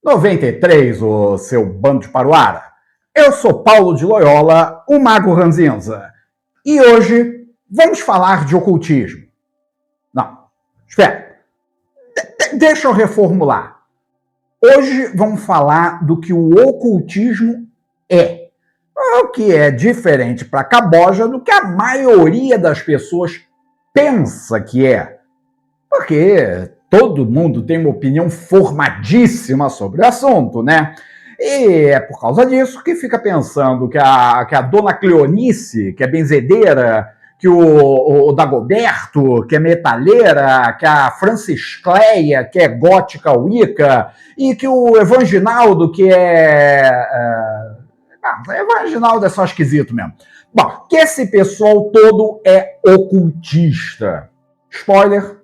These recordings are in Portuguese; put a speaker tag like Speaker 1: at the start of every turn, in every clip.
Speaker 1: 93, o seu bando de paruara. Eu sou Paulo de Loyola, o Mago Ranzinza. E hoje vamos falar de ocultismo. Não, espera. Deixa eu reformular. Hoje vamos falar do que o ocultismo é. O que é diferente para caboja do que a maioria das pessoas pensa que é. Porque todo mundo tem uma opinião formadíssima sobre o assunto, né? E é por causa disso que fica pensando que a dona Cleonice, que é benzedeira, que o Dagoberto, que é metalheira, que a Franciscleia, que é gótica wicca, e que o Evanginaldo, que Evanginaldo é só esquisito mesmo. Bom, que esse pessoal todo é ocultista. Spoiler?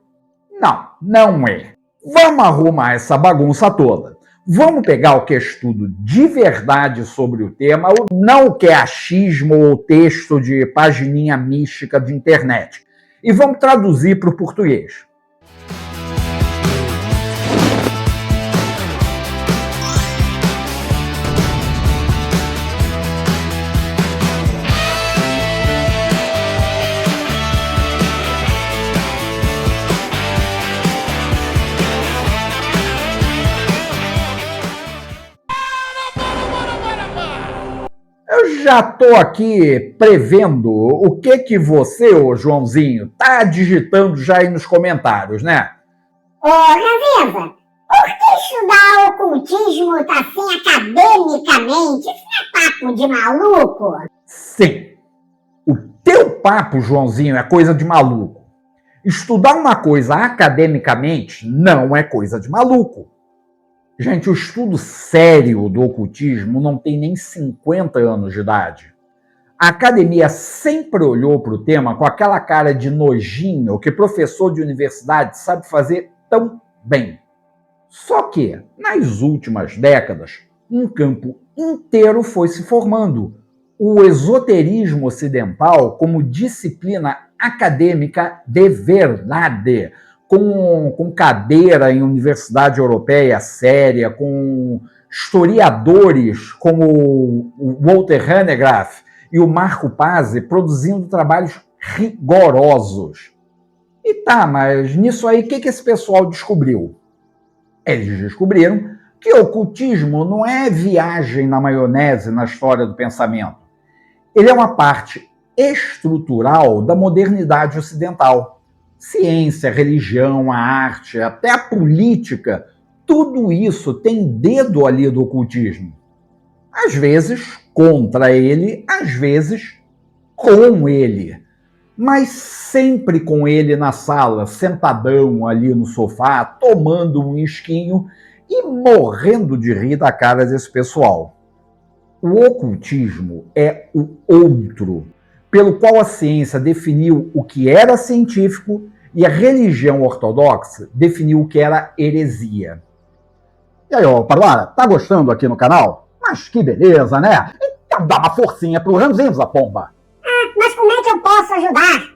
Speaker 1: Não é. Vamos arrumar essa bagunça toda. Vamos pegar o que é estudo de verdade sobre o tema, não o que é achismo ou texto de pagininha mística de internet. E vamos traduzir para o português. Eu já estou aqui prevendo o que você, ô Joãozinho, tá digitando já aí nos comentários, né?
Speaker 2: Ô, Ranzinza, por que estudar ocultismo tá assim academicamente? Isso não é papo de maluco?
Speaker 1: Sim. O teu papo, Joãozinho, é coisa de maluco. Estudar uma coisa academicamente não é coisa de maluco. Gente, o estudo sério do ocultismo não tem nem 50 anos de idade. A academia sempre olhou para o tema com aquela cara de nojinho que professor de universidade sabe fazer tão bem. Só que, nas últimas décadas, um campo inteiro foi se formando. O esoterismo ocidental como disciplina acadêmica de verdade, com cadeira em universidade europeia séria, com historiadores como o Walter Hanegraaff e o Marco Pazzi produzindo trabalhos rigorosos. E tá, mas nisso aí, o que esse pessoal descobriu? Eles descobriram que o ocultismo não é viagem na maionese na história do pensamento. Ele é uma parte estrutural da modernidade ocidental. Ciência, religião, a arte, até a política, tudo isso tem dedo ali do ocultismo. Às vezes contra ele, às vezes com ele. Mas sempre com ele na sala, sentadão ali no sofá, tomando um esquinho e morrendo de rir da cara desse pessoal. O ocultismo é o outro, pelo qual a ciência definiu o que era científico e a religião ortodoxa definiu o que era heresia. E aí, ó, Paruara, tá gostando aqui no canal? Mas que beleza, né? Então dá uma forcinha pro Ranzinza, pomba.
Speaker 2: Mas como é que eu posso ajudar?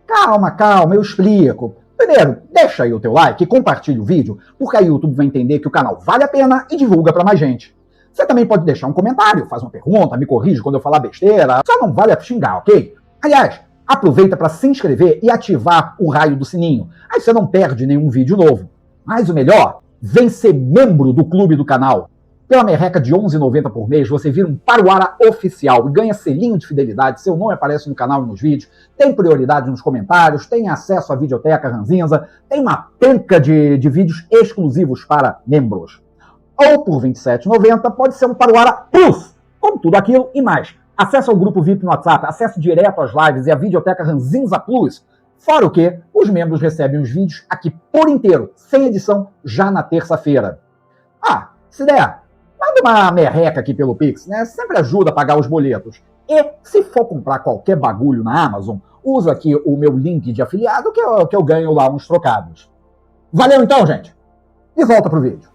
Speaker 1: Calma, eu explico. Primeiro, deixa aí o teu like e compartilha o vídeo, porque aí o YouTube vai entender que o canal vale a pena e divulga pra mais gente. Você também pode deixar um comentário, faz uma pergunta, me corrige quando eu falar besteira, só não vale a xingar, ok? Aliás, aproveita para se inscrever e ativar o raio do sininho, aí você não perde nenhum vídeo novo. Mas o melhor, vem ser membro do clube do canal. Pela merreca de R$ 11,90 por mês, você vira um paruara oficial e ganha selinho de fidelidade, seu nome aparece no canal e nos vídeos, tem prioridade nos comentários, tem acesso à videoteca Ranzinza, tem uma penca de vídeos exclusivos para membros. Ou por R$ 27,90 pode ser um Paruara Plus, com tudo aquilo e mais. Acesso ao grupo VIP no WhatsApp, acesso direto às lives e à videoteca Ranzinza Plus. Fora o que, os membros recebem os vídeos aqui por inteiro, sem edição, já na terça-feira. Ah, se der, manda uma merreca aqui pelo Pix, né? Sempre ajuda a pagar os boletos. E se for comprar qualquer bagulho na Amazon, usa aqui o meu link de afiliado que eu ganho lá uns trocados. Valeu então, gente! E volta pro vídeo.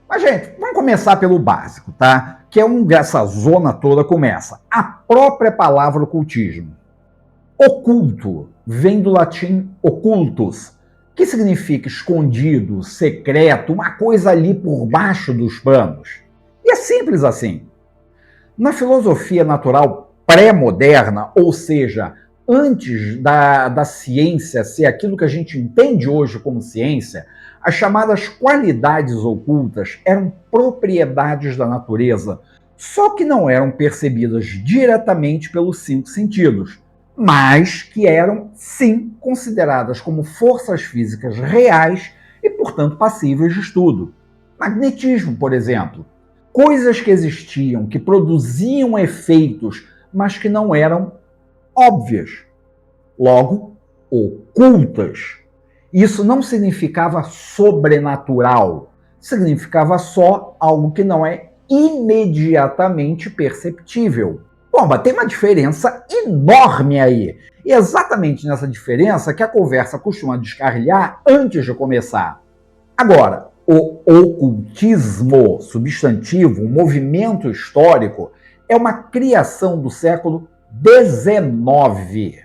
Speaker 1: Mas, gente, vamos começar pelo básico, tá? Que é onde essa zona toda começa. A própria palavra ocultismo. Oculto vem do latim occultus, que significa escondido, secreto, uma coisa ali por baixo dos panos. E é simples assim. Na filosofia natural pré-moderna, ou seja, antes da ciência ser aquilo que a gente entende hoje como ciência, as chamadas qualidades ocultas eram propriedades da natureza, só que não eram percebidas diretamente pelos 5 sentidos, mas que eram, sim, consideradas como forças físicas reais e, portanto, passíveis de estudo. Magnetismo, por exemplo. Coisas que existiam, que produziam efeitos, mas que não eram óbvias. Logo, ocultas. Isso não significava sobrenatural, significava só algo que não é imediatamente perceptível. Bom, mas tem uma diferença enorme aí. E é exatamente nessa diferença que a conversa costuma descarrilhar antes de começar. Agora, o ocultismo, substantivo, um movimento histórico, é uma criação do século XIX.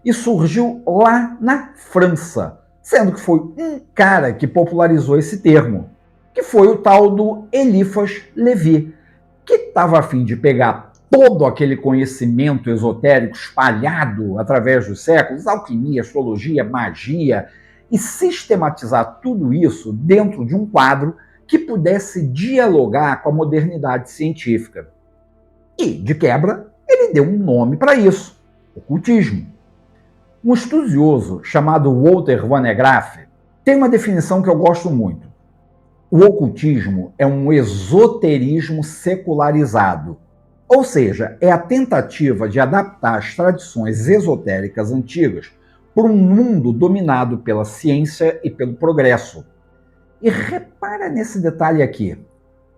Speaker 1: E surgiu lá na França, sendo que foi um cara que popularizou esse termo, que foi o tal do Eliphas Levi, que estava a fim de pegar todo aquele conhecimento esotérico espalhado através dos séculos, alquimia, astrologia, magia, e sistematizar tudo isso dentro de um quadro que pudesse dialogar com a modernidade científica. E, de quebra, ele deu um nome para isso, ocultismo. Um estudioso chamado Walter van der Graaf tem uma definição que eu gosto muito. O ocultismo é um esoterismo secularizado, ou seja, é a tentativa de adaptar as tradições esotéricas antigas para um mundo dominado pela ciência e pelo progresso. E repara nesse detalhe aqui.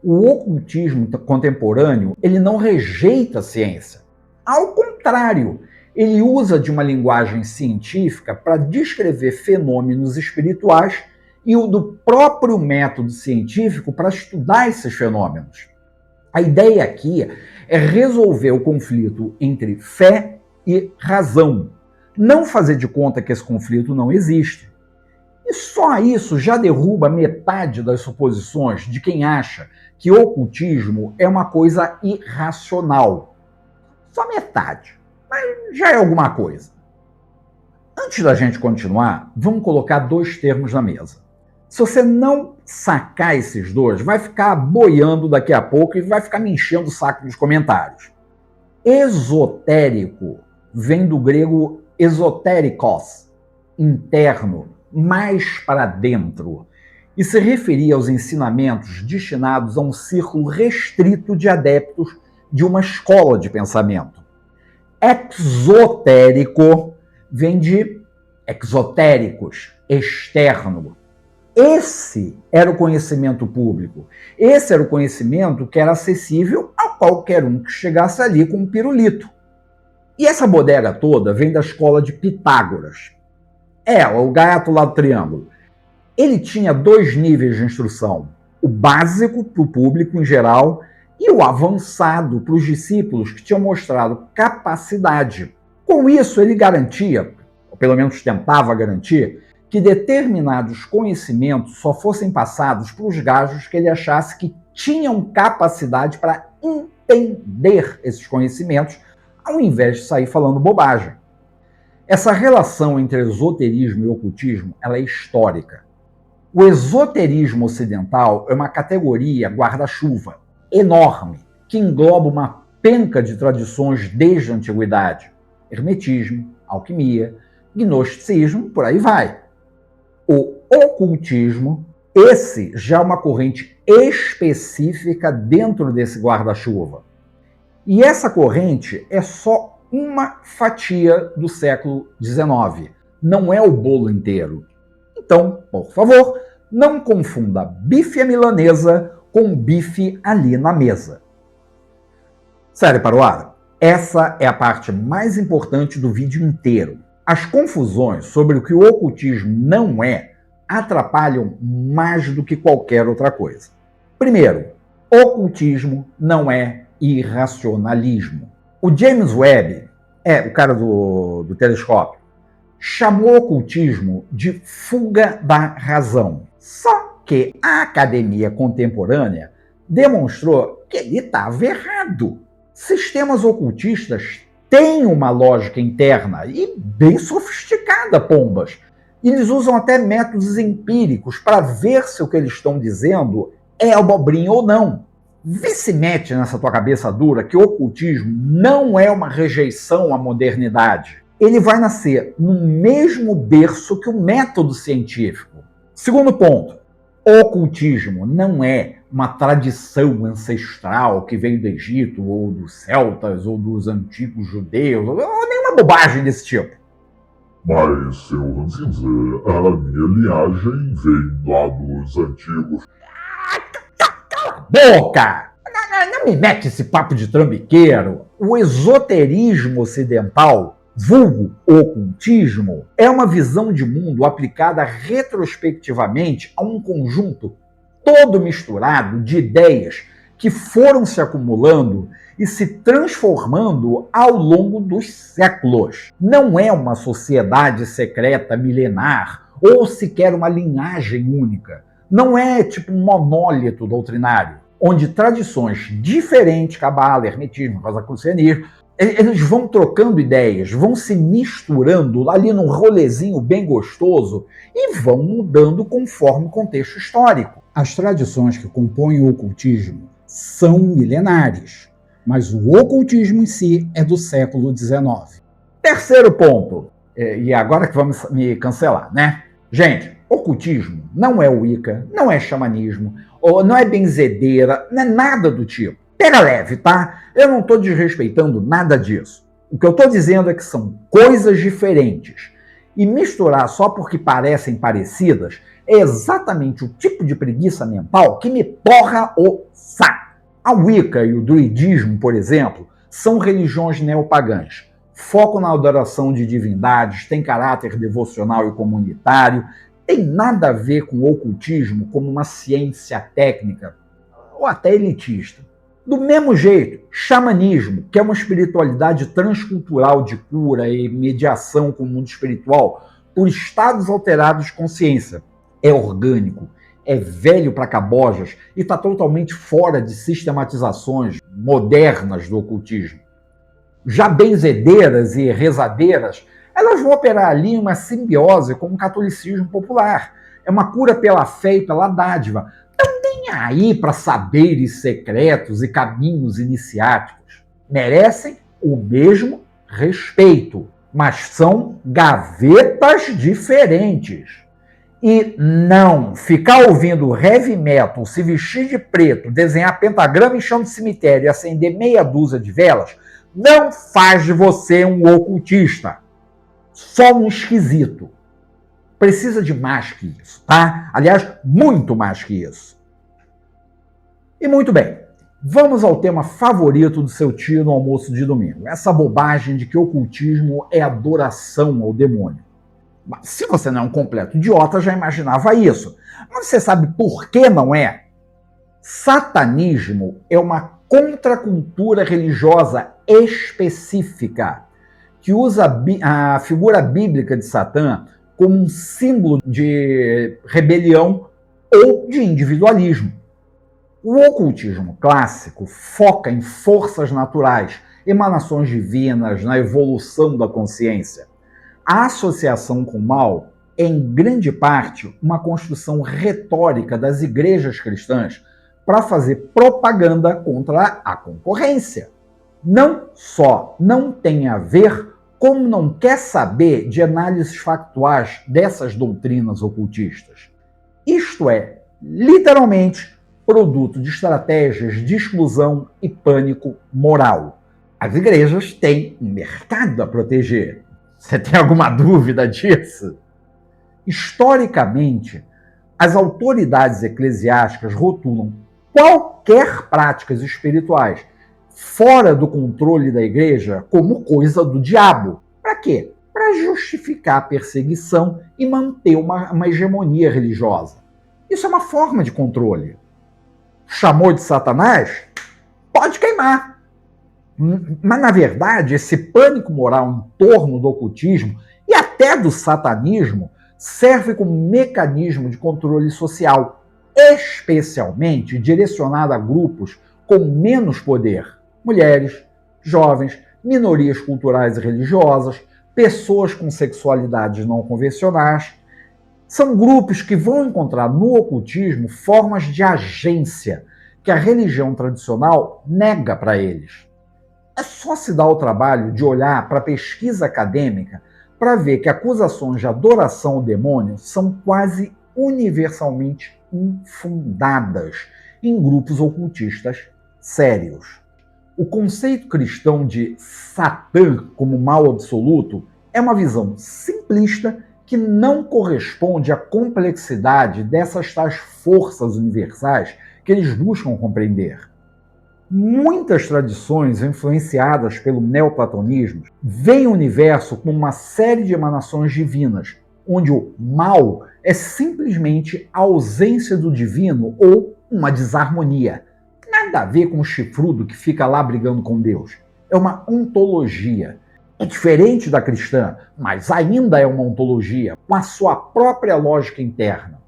Speaker 1: O ocultismo contemporâneo, ele não rejeita a ciência. Ao contrário, ele usa de uma linguagem científica para descrever fenômenos espirituais e o do próprio método científico para estudar esses fenômenos. A ideia aqui é resolver o conflito entre fé e razão. Não fazer de conta que esse conflito não existe. E só isso já derruba metade das suposições de quem acha que o ocultismo é uma coisa irracional. Só metade, mas já é alguma coisa. Antes da gente continuar, vamos colocar 2 termos na mesa. Se você não sacar esses 2, vai ficar boiando daqui a pouco e vai ficar me enchendo o saco nos comentários. Esotérico vem do grego esotéricos, interno, mais para dentro, e se referia aos ensinamentos destinados a um círculo restrito de adeptos de uma escola de pensamento. Exotérico vem de exotéricos, externo. Esse era o conhecimento público. Esse era o conhecimento que era acessível a qualquer um que chegasse ali com um pirulito. E essa bodega toda vem da escola de Pitágoras. O gato lá do triângulo. Ele tinha 2 níveis de instrução. O básico para o público em geral e o avançado para os discípulos que tinham mostrado capacidade. Com isso, ele garantia, ou pelo menos tentava garantir, que determinados conhecimentos só fossem passados para os gajos que ele achasse que tinham capacidade para entender esses conhecimentos, ao invés de sair falando bobagem. Essa relação entre esoterismo e ocultismo, ela é histórica. O esoterismo ocidental é uma categoria guarda-chuva enorme, que engloba uma penca de tradições desde a antiguidade. Hermetismo, alquimia, gnosticismo, por aí vai. O ocultismo, esse já é uma corrente específica dentro desse guarda-chuva. E essa corrente é só uma fatia do século XIX, não é o bolo inteiro. Então, por favor, não confunda bife à milanesa com bife ali na mesa. Sério para o ar? Essa é a parte mais importante do vídeo inteiro. As confusões sobre o que o ocultismo não é atrapalham mais do que qualquer outra coisa. Primeiro, ocultismo não é irracionalismo. O James Webb, o cara do telescópio, chamou o ocultismo de fuga da razão. Só que a academia contemporânea demonstrou que ele estava errado. Sistemas ocultistas têm uma lógica interna e bem sofisticada, pombas. Eles usam até métodos empíricos para ver se o que eles estão dizendo é abobrinha ou não. Vê se mete nessa tua cabeça dura que o ocultismo não é uma rejeição à modernidade. Ele vai nascer no mesmo berço que o método científico. Segundo ponto, o ocultismo não é uma tradição ancestral que veio do Egito, ou dos celtas, ou dos antigos judeus, ou nenhuma bobagem desse tipo.
Speaker 3: Mas, seu Ranzinza, a minha linhagem vem lá dos antigos.
Speaker 1: Cala a boca! Não me mete esse papo de trambiqueiro. O esoterismo ocidental, vulgo ocultismo, é uma visão de mundo aplicada retrospectivamente a um conjunto todo misturado de ideias que foram se acumulando e se transformando ao longo dos séculos. Não é uma sociedade secreta milenar ou sequer uma linhagem única. Não é tipo um monólito doutrinário, onde tradições diferentes, cabala, hermetismo, rosacrucianismo, eles vão trocando ideias, vão se misturando ali num rolezinho bem gostoso e vão mudando conforme o contexto histórico. As tradições que compõem o ocultismo são milenares, mas o ocultismo em si é do século XIX. Terceiro ponto, e agora que vamos me cancelar, né? Gente, ocultismo não é Wicca, não é xamanismo, não é benzedeira, não é nada do tipo. Pega leve, tá? Eu não estou desrespeitando nada disso. O que eu estou dizendo é que são coisas diferentes. E misturar só porque parecem parecidas é exatamente o tipo de preguiça mental que me porra o saco. A Wicca e o druidismo, por exemplo, são religiões neopagãs. Focam na adoração de divindades, têm caráter devocional e comunitário, tem nada a ver com o ocultismo como uma ciência técnica ou até elitista. Do mesmo jeito, xamanismo, que é uma espiritualidade transcultural de cura e mediação com o mundo espiritual por estados alterados de consciência, é orgânico, é velho para cabojas e está totalmente fora de sistematizações modernas do ocultismo. Já benzedeiras e rezadeiras, elas vão operar ali uma simbiose com o catolicismo popular. É uma cura pela fé e pela dádiva. Não tem aí para saberes secretos e caminhos iniciáticos. Merecem o mesmo respeito, mas são gavetas diferentes. E não ficar ouvindo heavy metal, se vestir de preto, desenhar pentagrama em chão de cemitério e acender meia dúzia de velas não faz de você um ocultista. Só um esquisito. Precisa de mais que isso, tá? Aliás, muito mais que isso. E muito bem, vamos ao tema favorito do seu tio no almoço de domingo. Essa bobagem de que ocultismo é adoração ao demônio. Mas se você não é um completo idiota, já imaginava isso. Mas você sabe por que não é? Satanismo é uma contracultura religiosa específica que usa a figura bíblica de Satã como um símbolo de rebelião ou de individualismo. O ocultismo clássico foca em forças naturais, emanações divinas, na evolução da consciência. A associação com o mal é, em grande parte, uma construção retórica das igrejas cristãs para fazer propaganda contra a concorrência. Não só não tem a ver, como não quer saber de análises factuais dessas doutrinas ocultistas. Isto é, literalmente, produto de estratégias de exclusão e pânico moral. As igrejas têm um mercado a proteger. Você tem alguma dúvida disso? Historicamente, as autoridades eclesiásticas rotulam qualquer práticas espirituais fora do controle da igreja como coisa do diabo. Para quê? Para justificar a perseguição e manter uma hegemonia religiosa. Isso é uma forma de controle. Chamou de Satanás? Pode queimar. Mas, na verdade, esse pânico moral em torno do ocultismo e até do satanismo, serve como mecanismo de controle social, especialmente direcionado a grupos com menos poder: mulheres, jovens, minorias culturais e religiosas, pessoas com sexualidades não convencionais. São grupos que vão encontrar no ocultismo formas de agência que a religião tradicional nega para eles. É só se dar o trabalho de olhar para a pesquisa acadêmica para ver que acusações de adoração ao demônio são quase universalmente infundadas em grupos ocultistas sérios. O conceito cristão de Satã como mal absoluto é uma visão simplista que não corresponde à complexidade dessas tais forças universais que eles buscam compreender. Muitas tradições influenciadas pelo neoplatonismo veem o universo como uma série de emanações divinas, onde o mal é simplesmente a ausência do divino ou uma desarmonia. Nada a ver com o chifrudo que fica lá brigando com Deus. É uma ontologia. É diferente da cristã, mas ainda é uma ontologia, com a sua própria lógica interna.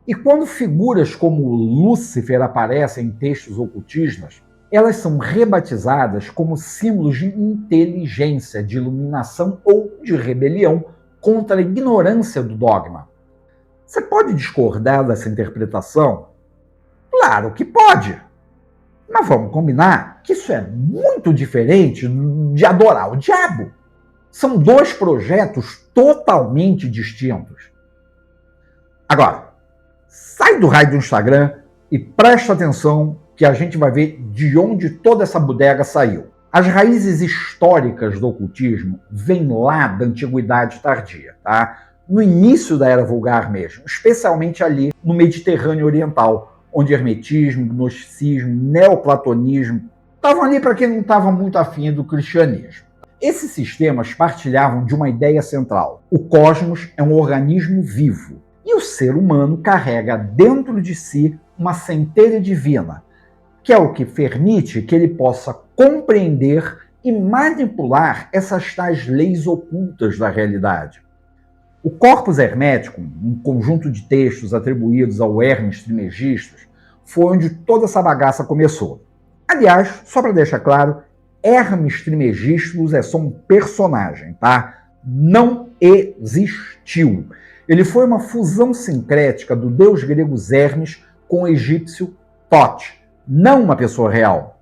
Speaker 1: E quando figuras como Lúcifer aparecem em textos ocultistas, elas são rebatizadas como símbolos de inteligência, de iluminação ou de rebelião contra a ignorância do dogma. Você pode discordar dessa interpretação? Claro que pode. Mas vamos combinar que isso é muito diferente de adorar o diabo. São dois projetos totalmente distintos. Agora, sai do raio do Instagram e presta atenção que a gente vai ver de onde toda essa bodega saiu. As raízes históricas do ocultismo vêm lá da Antiguidade Tardia, tá? No início da Era Vulgar mesmo, especialmente ali no Mediterrâneo Oriental, onde hermetismo, gnosticismo, neoplatonismo estavam ali para quem não estava muito afim do cristianismo. Esses sistemas partilhavam de uma ideia central: o cosmos é um organismo vivo e o ser humano carrega dentro de si uma centelha divina, que é o que permite que ele possa compreender e manipular essas tais leis ocultas da realidade. O Corpus Hermeticum, um conjunto de textos atribuídos ao Hermes Trismegisto, foi onde toda essa bagaça começou. Aliás, só para deixar claro, Hermes Trismegisto é só um personagem, tá? Não existiu. Ele foi uma fusão sincrética do deus grego Hermes com o egípcio Thoth, não uma pessoa real.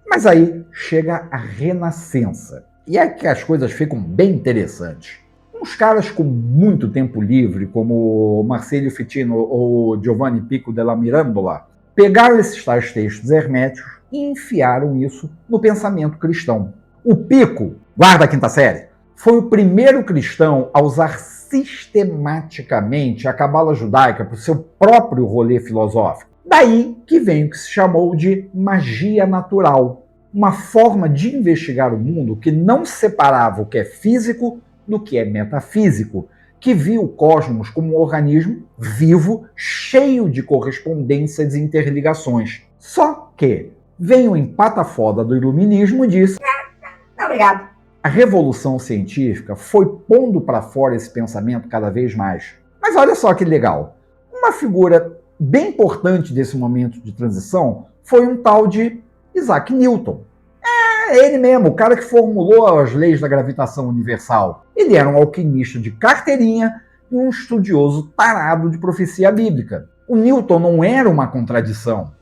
Speaker 1: Mas aí chega a Renascença, e é que as coisas ficam bem interessantes. Uns caras com muito tempo livre, como Marsilio Ficino ou Giovanni Pico della Mirandola, pegaram esses tais textos herméticos e enfiaram isso no pensamento cristão. O Pico, guarda a quinta série, foi o primeiro cristão a usar sistematicamente a cabala judaica para o seu próprio rolê filosófico. Daí que vem o que se chamou de magia natural, uma forma de investigar o mundo que não separava o que é físico do que é metafísico, que via o cosmos como um organismo vivo, cheio de correspondências e interligações. Só que vem o empata-foda do iluminismo e disse: obrigado. A revolução científica foi pondo para fora esse pensamento cada vez mais. Mas olha só que legal. Uma figura bem importante desse momento de transição foi um tal de Isaac Newton. É ele mesmo, o cara que formulou as leis da gravitação universal. Ele era um alquimista de carteirinha e um estudioso tarado de profecia bíblica. O Newton não era uma contradição.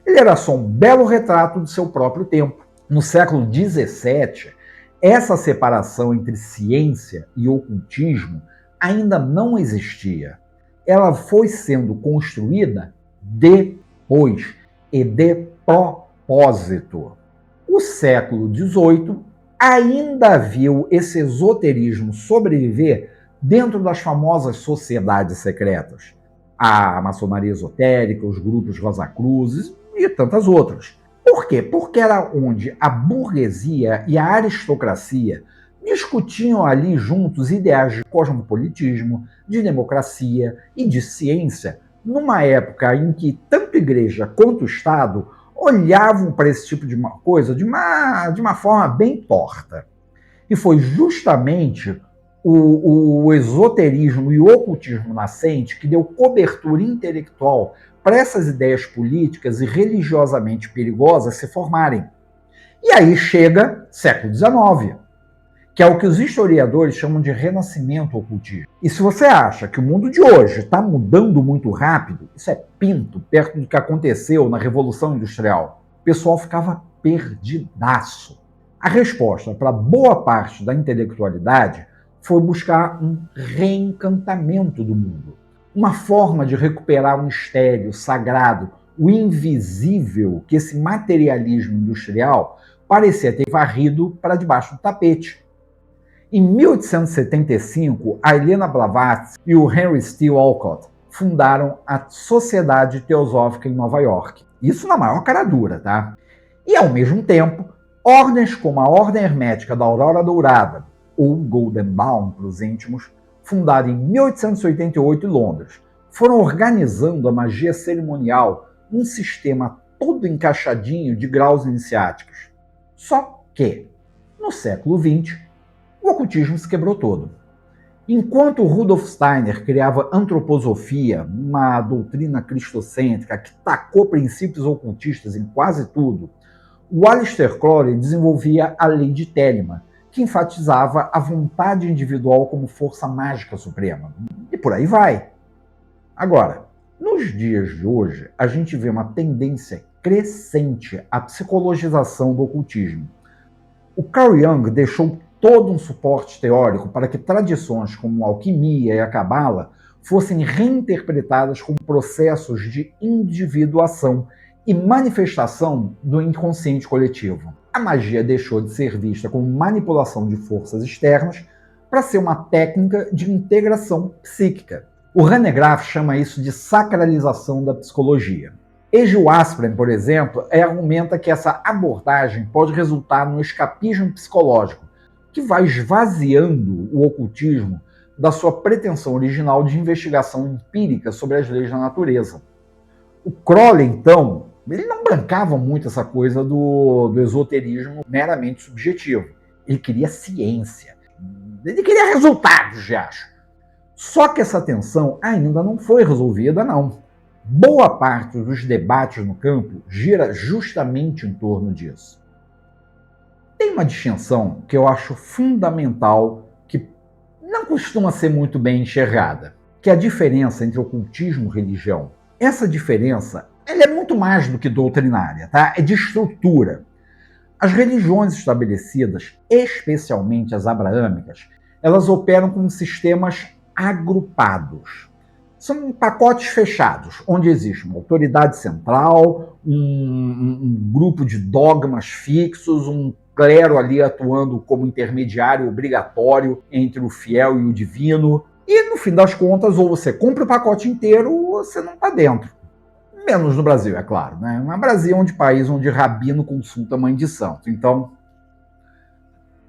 Speaker 1: Ele era só um belo retrato do seu próprio tempo. No século XVII, essa separação entre ciência e ocultismo ainda não existia. Ela foi sendo construída depois e de propósito. O século XVIII ainda viu esse esoterismo sobreviver dentro das famosas sociedades secretas. A maçonaria esotérica, os grupos Rosacruzes e tantas outras. Por quê? Porque era onde a burguesia e a aristocracia discutiam ali juntos ideais de cosmopolitismo, de democracia e de ciência, numa época em que tanto a igreja quanto o Estado olhavam para esse tipo de coisa de uma forma bem torta. E foi justamente o esoterismo e o ocultismo nascente que deu cobertura intelectual para essas ideias políticas e religiosamente perigosas se formarem. E aí chega século XIX, que é o que os historiadores chamam de renascimento ocultista. E se você acha que o mundo de hoje está mudando muito rápido, isso é pinto perto do que aconteceu na Revolução Industrial. O pessoal ficava perdidaço. A resposta para boa parte da intelectualidade foi buscar um reencantamento do mundo, uma forma de recuperar o mistério, o sagrado, o invisível que esse materialismo industrial parecia ter varrido para debaixo do tapete. Em 1875, a Helena Blavatsky e o Henry Steele Olcott fundaram a Sociedade Teosófica em Nova York. Isso na maior cara dura, tá? E, ao mesmo tempo, ordens como a Ordem Hermética da Aurora Dourada, ou Golden Dawn para os íntimos, fundada em 1888 em Londres, foram organizando a magia cerimonial num sistema todo encaixadinho de graus iniciáticos. Só que, no século XX, o ocultismo se quebrou todo. Enquanto Rudolf Steiner criava antroposofia, uma doutrina cristocêntrica que tacou princípios ocultistas em quase tudo, o Aleister Crowley desenvolvia a lei de Telemann, que enfatizava a vontade individual como força mágica suprema. E por aí vai. Agora, nos dias de hoje, a gente vê uma tendência crescente à psicologização do ocultismo. O Carl Jung deixou todo um suporte teórico para que tradições como a alquimia e a cabala fossem reinterpretadas como processos de individuação e manifestação do inconsciente coletivo. A magia deixou de ser vista como manipulação de forças externas para ser uma técnica de integração psíquica. O René Graff chama isso de sacralização da psicologia. Egil Aspren, por exemplo, argumenta que essa abordagem pode resultar num escapismo psicológico, que vai esvaziando o ocultismo da sua pretensão original de investigação empírica sobre as leis da natureza. O Crowley, então, ele não bancava muito essa coisa do esoterismo meramente subjetivo. Ele queria ciência. Ele queria resultados, já acho. Só que essa tensão ainda não foi resolvida, não. Boa parte dos debates no campo gira justamente em torno disso. Tem uma distinção que eu acho fundamental, que não costuma ser muito bem enxergada, que é a diferença entre ocultismo e religião. Essa diferença ela é muito mais do que doutrinária, tá? É de estrutura. As religiões estabelecidas, especialmente as abraâmicas, elas operam com sistemas agrupados. São pacotes fechados, onde existe uma autoridade central, um grupo de dogmas fixos, um clero ali atuando como intermediário obrigatório entre o fiel e o divino. E, no fim das contas, ou você compra o pacote inteiro ou você não está dentro. Menos no Brasil, é claro, né? Mas o Brasil é um país onde rabino consulta mãe de santo. Então,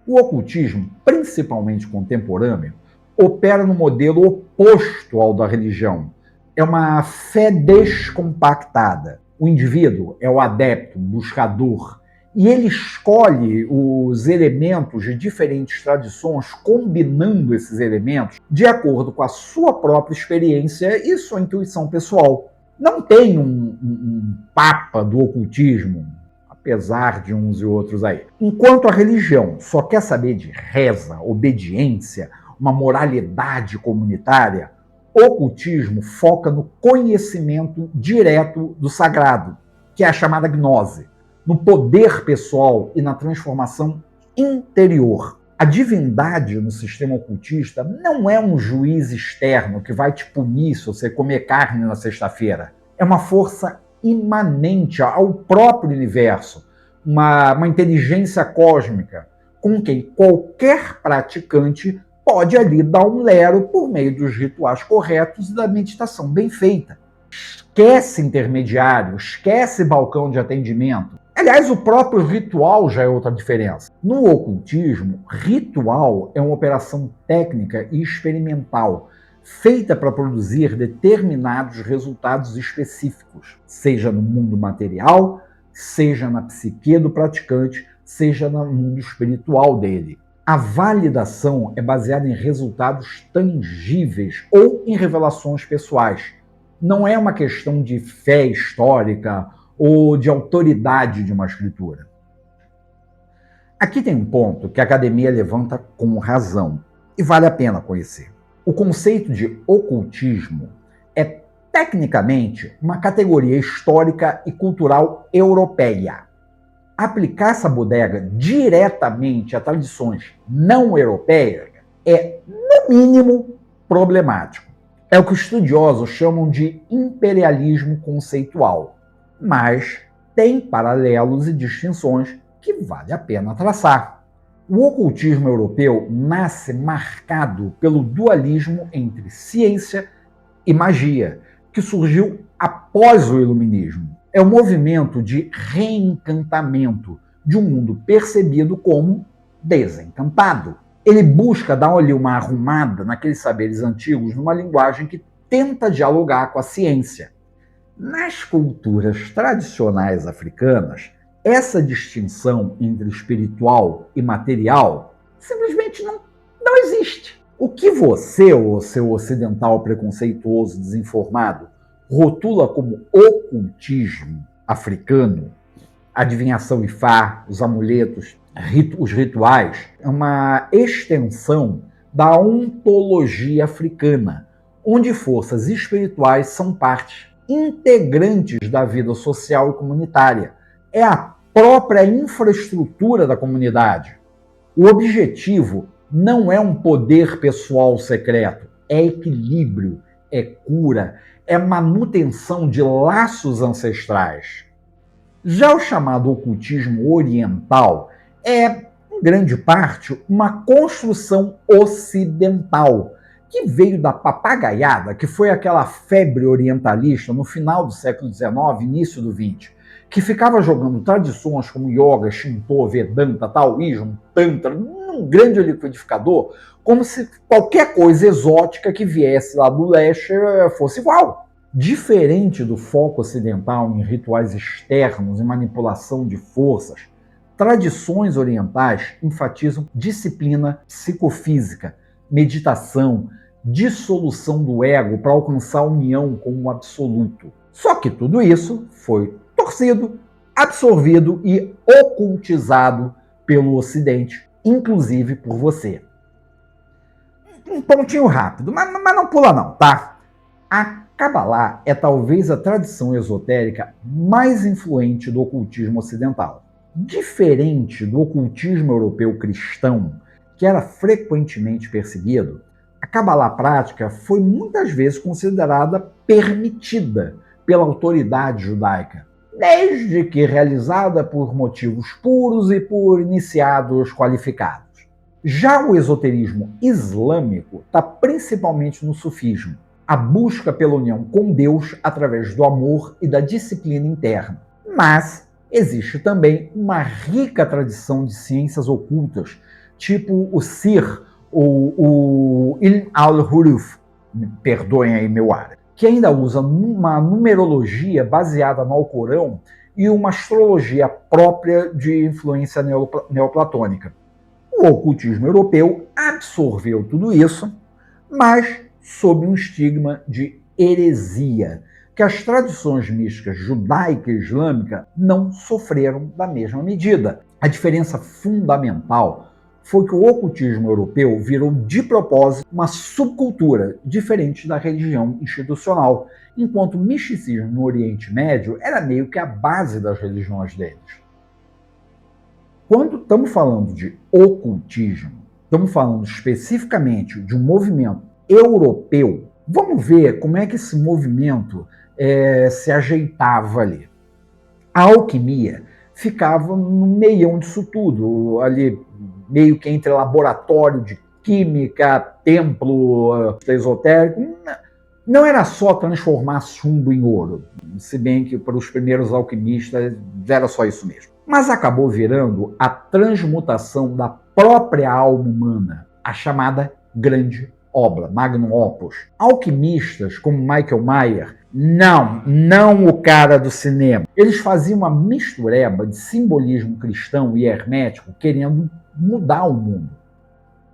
Speaker 1: o ocultismo, principalmente contemporâneo, opera no modelo oposto ao da religião. É uma fé descompactada. O indivíduo é o adepto, o buscador, e ele escolhe os elementos de diferentes tradições, combinando esses elementos de acordo com a sua própria experiência e sua intuição pessoal. Não tem um papa do ocultismo, apesar de uns e outros aí. Enquanto a religião só quer saber de reza, obediência, uma moralidade comunitária, o ocultismo foca no conhecimento direto do sagrado, que é a chamada gnose, no poder pessoal e na transformação interior. A divindade no sistema ocultista não é um juiz externo que vai te punir se você comer carne na sexta-feira. É uma força imanente ao próprio universo, uma inteligência cósmica, com quem qualquer praticante pode ali dar um lero por meio dos rituais corretos e da meditação bem feita. Esquece intermediário, esquece balcão de atendimento. Aliás, o próprio ritual já é outra diferença. No ocultismo, ritual é uma operação técnica e experimental, feita para produzir determinados resultados específicos, seja no mundo material, seja na psique do praticante, seja no mundo espiritual dele. A validação é baseada em resultados tangíveis ou em revelações pessoais. Não é uma questão de fé histórica ou de autoridade de uma escritura. Aqui tem um ponto que a academia levanta com razão e vale a pena conhecer. O conceito de ocultismo é tecnicamente uma categoria histórica e cultural europeia. Aplicar essa bodega diretamente a tradições não europeias é, no mínimo, problemático. É o que os estudiosos chamam de imperialismo conceitual, mas tem paralelos e distinções que vale a pena traçar. O ocultismo europeu nasce marcado pelo dualismo entre ciência e magia, que surgiu após o Iluminismo. É um movimento de reencantamento de um mundo percebido como desencantado. Ele busca dar-lhe uma arrumada naqueles saberes antigos numa linguagem que tenta dialogar com a ciência. Nas culturas tradicionais africanas, essa distinção entre espiritual e material simplesmente não existe. O que você, ou seu ocidental preconceituoso desinformado, rotula como ocultismo africano, adivinhação Ifá, os amuletos, os rituais, é uma extensão da ontologia africana, onde forças espirituais são partes integrantes da vida social e comunitária. É a própria infraestrutura da comunidade. O objetivo não é um poder pessoal secreto, é equilíbrio, é cura, é manutenção de laços ancestrais. Já o chamado ocultismo oriental é, em grande parte, uma construção ocidental, que veio da papagaiada, que foi aquela febre orientalista no final do século XIX, início do XX, que ficava jogando tradições como yoga, Shinto, Vedanta, Taoísmo, Tantra, num grande liquidificador, como se qualquer coisa exótica que viesse lá do leste fosse igual. Diferente do foco ocidental em rituais externos e manipulação de forças, tradições orientais enfatizam disciplina psicofísica, meditação, dissolução do ego para alcançar a união com o absoluto. Só que tudo isso foi torcido, absorvido e ocultizado pelo Ocidente, inclusive por você. Um pontinho rápido, mas não pula não, tá? A Kabbalah é talvez a tradição esotérica mais influente do ocultismo ocidental. Diferente do ocultismo europeu cristão, que era frequentemente perseguido, a Kabbalah prática foi muitas vezes considerada permitida pela autoridade judaica, desde que realizada por motivos puros e por iniciados qualificados. Já o esoterismo islâmico está principalmente no sufismo, a busca pela união com Deus através do amor e da disciplina interna. Mas existe também uma rica tradição de ciências ocultas, tipo o Sir ou o Ilm al-Huruf, perdoem aí meu árabe, que ainda usa uma numerologia baseada no Alcorão e uma astrologia própria de influência neoplatônica. O ocultismo europeu absorveu tudo isso, mas sob um estigma de heresia, que as tradições místicas judaica e islâmica não sofreram da mesma medida. A diferença fundamental foi que o ocultismo europeu virou de propósito uma subcultura diferente da religião institucional, enquanto o misticismo no Oriente Médio era meio que a base das religiões deles. Quando estamos falando de ocultismo, estamos falando especificamente de um movimento europeu. Vamos ver como é que esse movimento se ajeitava ali. A alquimia ficava no meião disso tudo, ali meio que entre laboratório de química, templo esotérico. Não era só transformar chumbo em ouro, se bem que para os primeiros alquimistas era só isso mesmo. Mas acabou virando a transmutação da própria alma humana, a chamada grande obra, magnum opus. Alquimistas como Michael Mayer, não o cara do cinema, eles faziam uma mistureba de simbolismo cristão e hermético, querendo mudar o mundo.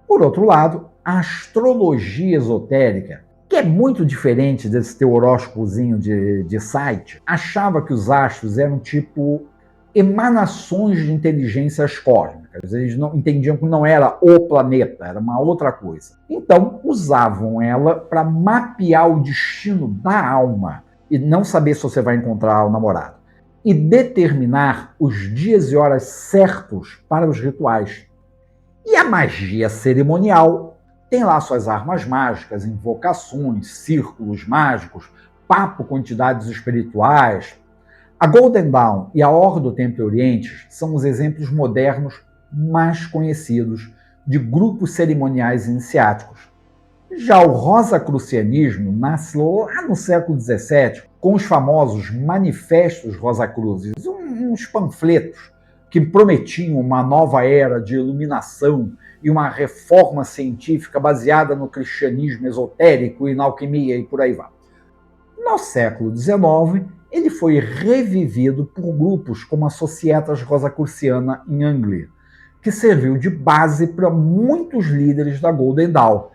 Speaker 1: Por outro lado, a astrologia esotérica, que é muito diferente desse teu horóscopozinho de site, achava que os astros eram tipo emanações de inteligências cósmicas. Eles não entendiam que não era o planeta, era uma outra coisa. Então, usavam ela para mapear o destino da alma e não saber se você vai encontrar o namorado. E determinar os dias e horas certos para os rituais. E a magia cerimonial tem lá suas armas mágicas, invocações, círculos mágicos, papo com entidades espirituais. A Golden Dawn e a Ordem do Templo Oriente são os exemplos modernos mais conhecidos de grupos cerimoniais iniciáticos. Já o rosacrucianismo nasce lá no século XVII com os famosos Manifestos Rosacruzes, uns panfletos que prometiam uma nova era de iluminação e uma reforma científica baseada no cristianismo esotérico e na alquimia e por aí vai. No século XIX, ele foi revivido por grupos como a Societas Rosacruciana em Anglia, que serviu de base para muitos líderes da Golden Dawn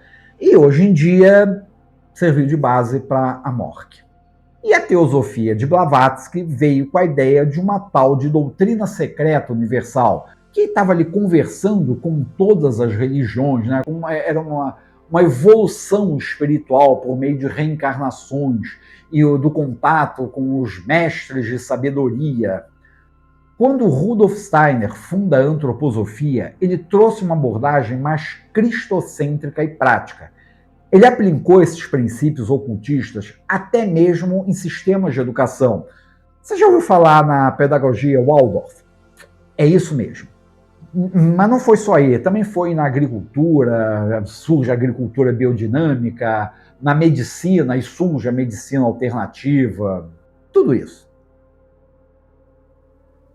Speaker 1: e hoje em dia serviu de base para a Mork. E a teosofia de Blavatsky veio com a ideia de uma tal de doutrina secreta universal, que estava ali conversando com todas as religiões, né? Era uma evolução espiritual por meio de reencarnações e do contato com os mestres de sabedoria. Quando Rudolf Steiner funda a antroposofia, ele trouxe uma abordagem mais cristocêntrica e prática. Ele aplicou esses princípios ocultistas até mesmo em sistemas de educação. Você já ouviu falar na pedagogia Waldorf? É isso mesmo. Mas não foi só aí, também foi na agricultura, surge a agricultura biodinâmica, na medicina, e surge a medicina alternativa, tudo isso.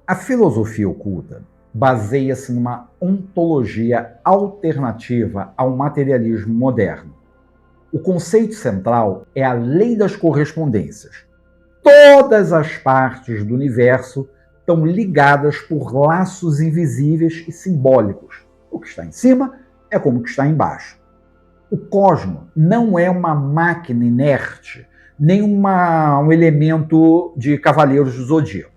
Speaker 1: A filosofia oculta baseia-se numa ontologia alternativa ao materialismo moderno. O conceito central é a lei das correspondências. Todas as partes do universo estão ligadas por laços invisíveis e simbólicos. O que está em cima é como o que está embaixo. O cosmos não é uma máquina inerte, nem um elemento de Cavaleiros do Zodíaco.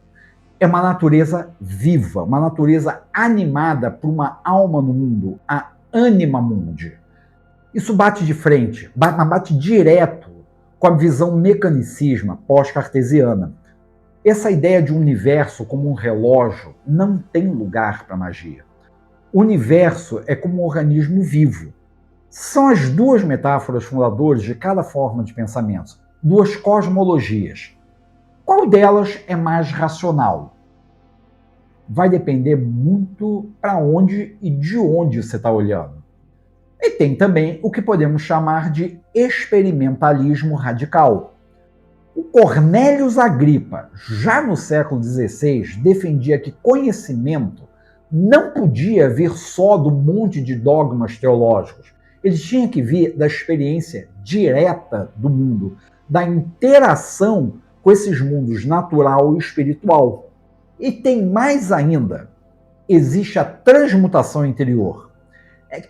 Speaker 1: É uma natureza viva, uma natureza animada por uma alma no mundo, a Anima Mundi. Isso bate de frente, bate direto com a visão mecanicismo pós-cartesiana. Essa ideia de um universo como um relógio não tem lugar para magia. O universo é como um organismo vivo. São as duas metáforas fundadoras de cada forma de pensamento, duas cosmologias. Qual delas é mais racional? Vai depender muito para onde e de onde você está olhando. E tem também o que podemos chamar de experimentalismo radical. O Cornelius Agrippa, já no século XVI, defendia que conhecimento não podia vir só do monte de dogmas teológicos. Ele tinha que vir da experiência direta do mundo, da interação com esses mundos natural e espiritual. E tem mais ainda, existe a transmutação interior,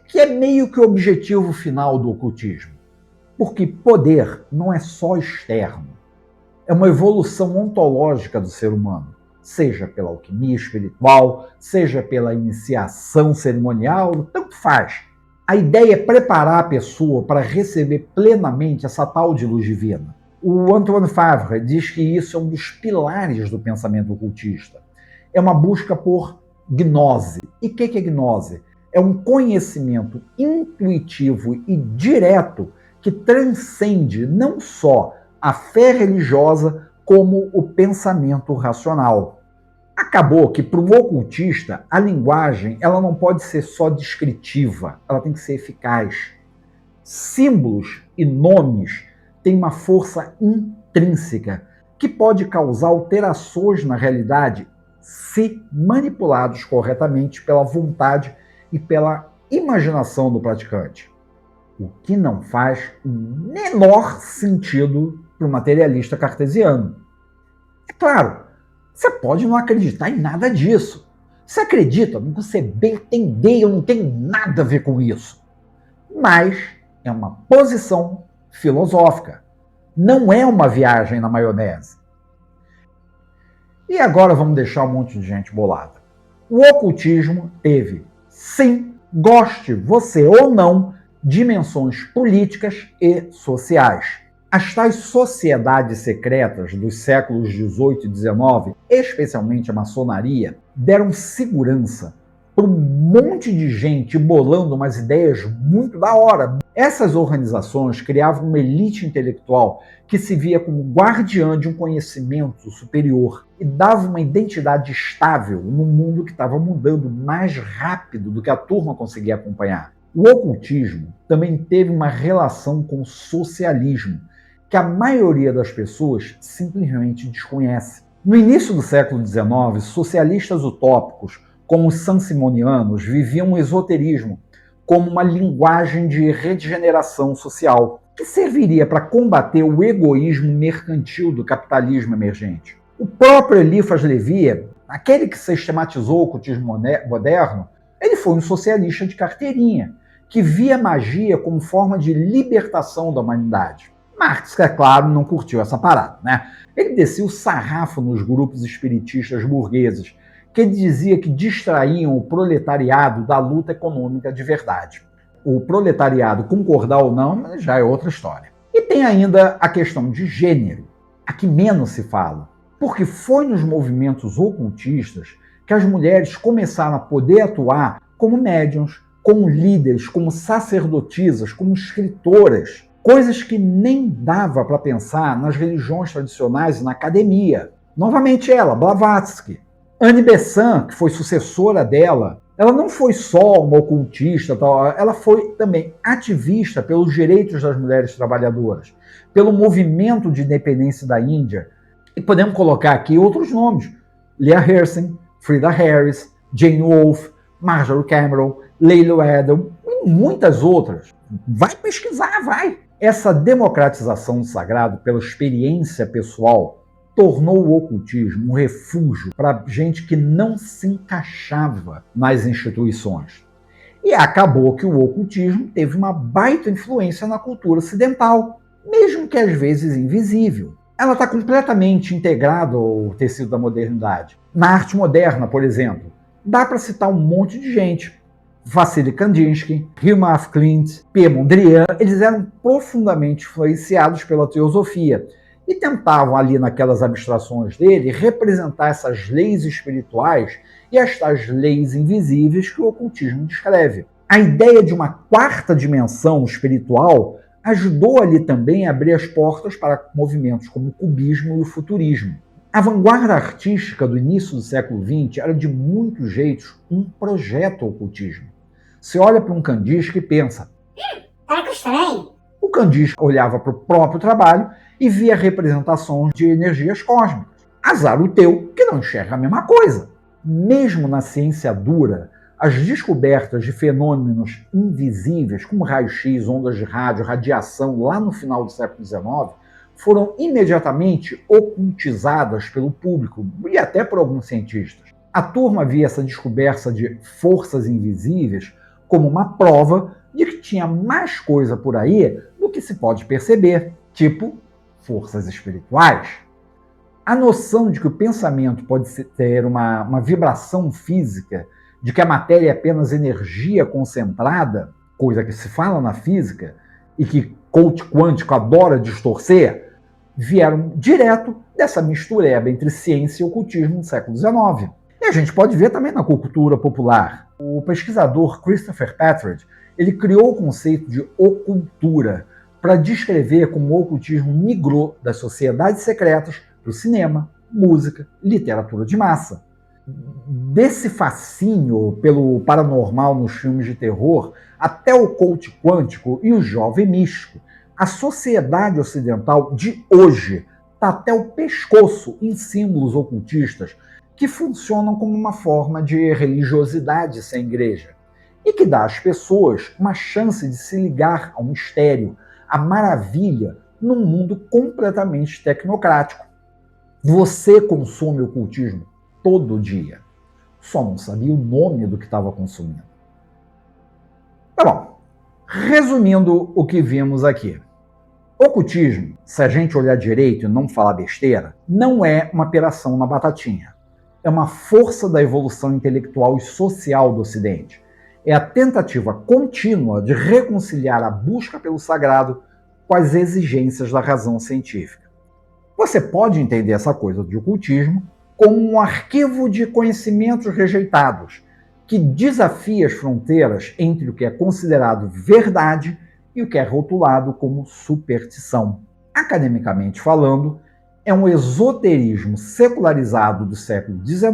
Speaker 1: que é meio que o objetivo final do ocultismo. Porque poder não é só externo, é uma evolução ontológica do ser humano, seja pela alquimia espiritual, seja pela iniciação cerimonial, tanto faz. A ideia é preparar a pessoa para receber plenamente essa tal de luz divina. O Antoine Favre diz que isso é um dos pilares do pensamento ocultista. É uma busca por gnose. E o que é gnose? É um conhecimento intuitivo e direto que transcende não só a fé religiosa, como o pensamento racional. Acabou que, para o ocultista, a linguagem ela não pode ser só descritiva, ela tem que ser eficaz. Símbolos e nomes têm uma força intrínseca que pode causar alterações na realidade se manipulados corretamente pela vontade e pela imaginação do praticante. O que não faz o menor sentido para o materialista cartesiano. É claro, você pode não acreditar em nada disso. Você acredita no que você bem entender, não tem nada a ver com isso. mas é uma posição filosófica. Não é uma viagem na maionese. E agora vamos deixar um monte de gente bolada. O ocultismo teve, sim, goste você ou não, dimensões políticas e sociais. As tais sociedades secretas dos séculos XVIII e XIX, especialmente a maçonaria, deram segurança para um monte de gente bolando umas ideias muito da hora. Essas organizações criavam uma elite intelectual que se via como guardiã de um conhecimento superior e dava uma identidade estável num mundo que estava mudando mais rápido do que a turma conseguia acompanhar. O ocultismo também teve uma relação com o socialismo, que a maioria das pessoas simplesmente desconhece. No início do século XIX, socialistas utópicos, como os sansimonianos, viviam o esoterismo como uma linguagem de regeneração social, que serviria para combater o egoísmo mercantil do capitalismo emergente. O próprio Eliphas Levi, aquele que sistematizou o ocultismo moderno, ele foi um socialista de carteirinha, que via magia como forma de libertação da humanidade. Marx, é claro, não curtiu essa parada, né? Ele descia o sarrafo nos grupos espiritistas burgueses, que ele dizia que distraíam o proletariado da luta econômica de verdade. O proletariado concordar ou não já é outra história. E tem ainda a questão de gênero, a que menos se fala, porque foi nos movimentos ocultistas que as mulheres começaram a poder atuar como médiuns, como líderes, como sacerdotisas, como escritoras, coisas que nem dava para pensar nas religiões tradicionais e na academia. Novamente ela, Blavatsky. Anne Besant, que foi sucessora dela, ela não foi só uma ocultista, ela foi também ativista pelos direitos das mulheres trabalhadoras, pelo movimento de independência da Índia. E podemos colocar aqui outros nomes: Leah Hersey, Frida Harris, Jane Wolfe, Marjorie Cameron, Leila Edel e muitas outras. Vai pesquisar, vai! Essa democratização do sagrado pela experiência pessoal tornou o ocultismo um refúgio para gente que não se encaixava nas instituições. E acabou que o ocultismo teve uma baita influência na cultura ocidental, mesmo que às vezes invisível. Ela está completamente integrada ao tecido da modernidade. Na arte moderna, por exemplo, dá para citar um monte de gente. Vassily Kandinsky, Hilma af Klint, Pierre Mondrian, eles eram profundamente influenciados pela teosofia e tentavam ali naquelas abstrações dele representar essas leis espirituais e estas leis invisíveis que o ocultismo descreve. A ideia de uma quarta dimensão espiritual ajudou ali também a abrir as portas para movimentos como o cubismo e o futurismo. A vanguarda artística do início do século XX era de muitos jeitos um projeto ocultismo. Você olha para um Kandinsky e pensa:
Speaker 2: tá estranho.
Speaker 1: O Kandinsky olhava para o próprio trabalho e via representações de energias cósmicas. Azar o teu que não enxerga a mesma coisa. Mesmo na ciência dura, as descobertas de fenômenos invisíveis, como raio-x, ondas de rádio, radiação, lá no final do século XIX, foram imediatamente ocultizadas pelo público e até por alguns cientistas. A turma via essa descoberta de forças invisíveis como uma prova de que tinha mais coisa por aí do que se pode perceber, tipo forças espirituais. A noção de que o pensamento pode ter uma vibração física, de que a matéria é apenas energia concentrada, coisa que se fala na física e que coach quântico adora distorcer, vieram direto dessa mistureba entre ciência e ocultismo no século XIX. E a gente pode ver também na cultura popular. O pesquisador Christopher Petridge, ele criou o conceito de ocultura para descrever como o ocultismo migrou das sociedades secretas para o cinema, música, literatura de massa. Desse fascínio pelo paranormal nos filmes de terror até o coach quântico e o jovem místico, a sociedade ocidental de hoje está até o pescoço em símbolos ocultistas que funcionam como uma forma de religiosidade sem igreja e que dá às pessoas uma chance de se ligar ao mistério, à maravilha, num mundo completamente tecnocrático. Você consome ocultismo todo dia, só não sabia o nome do que estava consumindo. Tá bom, Resumindo o que vimos aqui. Ocultismo, se a gente olhar direito e não falar besteira, não é uma piração na batatinha. É uma força da evolução intelectual e social do Ocidente. É a tentativa contínua de reconciliar a busca pelo sagrado com as exigências da razão científica. Você pode entender essa coisa de ocultismo como um arquivo de conhecimentos rejeitados, que desafia as fronteiras entre o que é considerado verdade e o que é rotulado como superstição. Academicamente falando, é um esoterismo secularizado do século XIX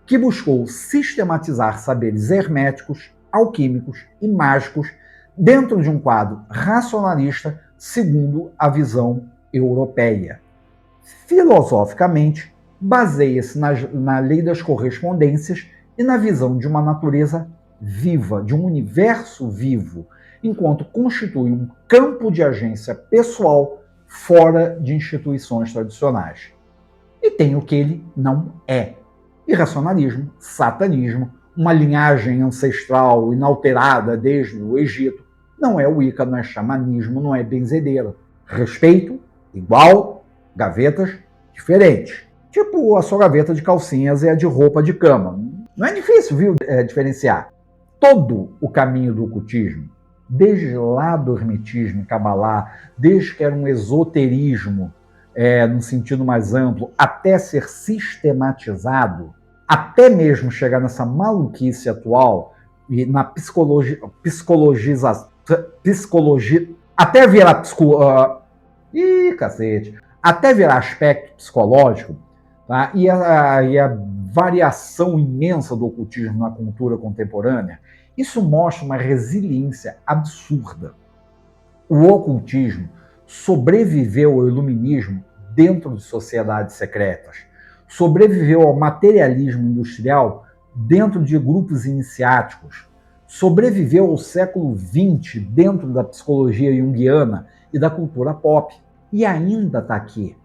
Speaker 1: que buscou sistematizar saberes herméticos, alquímicos e mágicos dentro de um quadro racionalista segundo a visão europeia. Filosoficamente, baseia-se na lei das correspondências e na visão de uma natureza viva, de um universo vivo, enquanto constitui um campo de agência pessoal fora de instituições tradicionais. E tem o que ele não é: irracionalismo, satanismo, uma linhagem ancestral inalterada desde o Egito. Não é Wicca, não é xamanismo, não é benzedeira. Respeito, igual, gavetas diferentes. Tipo a sua gaveta de calcinhas e a de roupa de cama. Não é difícil, viu, diferenciar. Todo o caminho do ocultismo, desde lá do hermetismo e cabalá, desde que era um esoterismo, no sentido mais amplo, até ser sistematizado, até mesmo chegar nessa maluquice atual e na psicologia, até virar até virar aspecto psicológico, tá? E a variação imensa do ocultismo na cultura contemporânea, isso mostra uma resiliência absurda. O ocultismo sobreviveu ao iluminismo dentro de sociedades secretas, sobreviveu ao materialismo industrial dentro de grupos iniciáticos, sobreviveu ao século XX dentro da psicologia junguiana e da cultura pop, e ainda está aqui,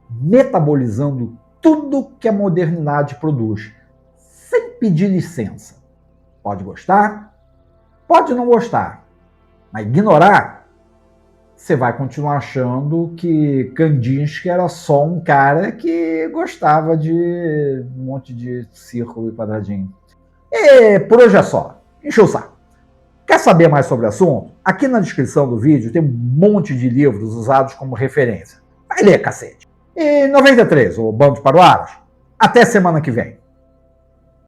Speaker 1: metabolizando tudo que a modernidade produz, sem pedir licença. Pode gostar, pode não gostar, mas ignorar, você vai continuar achando que Kandinsky era só um cara que gostava de um monte de círculo e quadradinho. E por hoje é só. Encheu o saco. Quer saber mais sobre o assunto? Aqui na descrição do vídeo tem um monte de livros usados como referência. Vai ler, cacete. E 93, o Bando de Paruaras. Até semana que vem.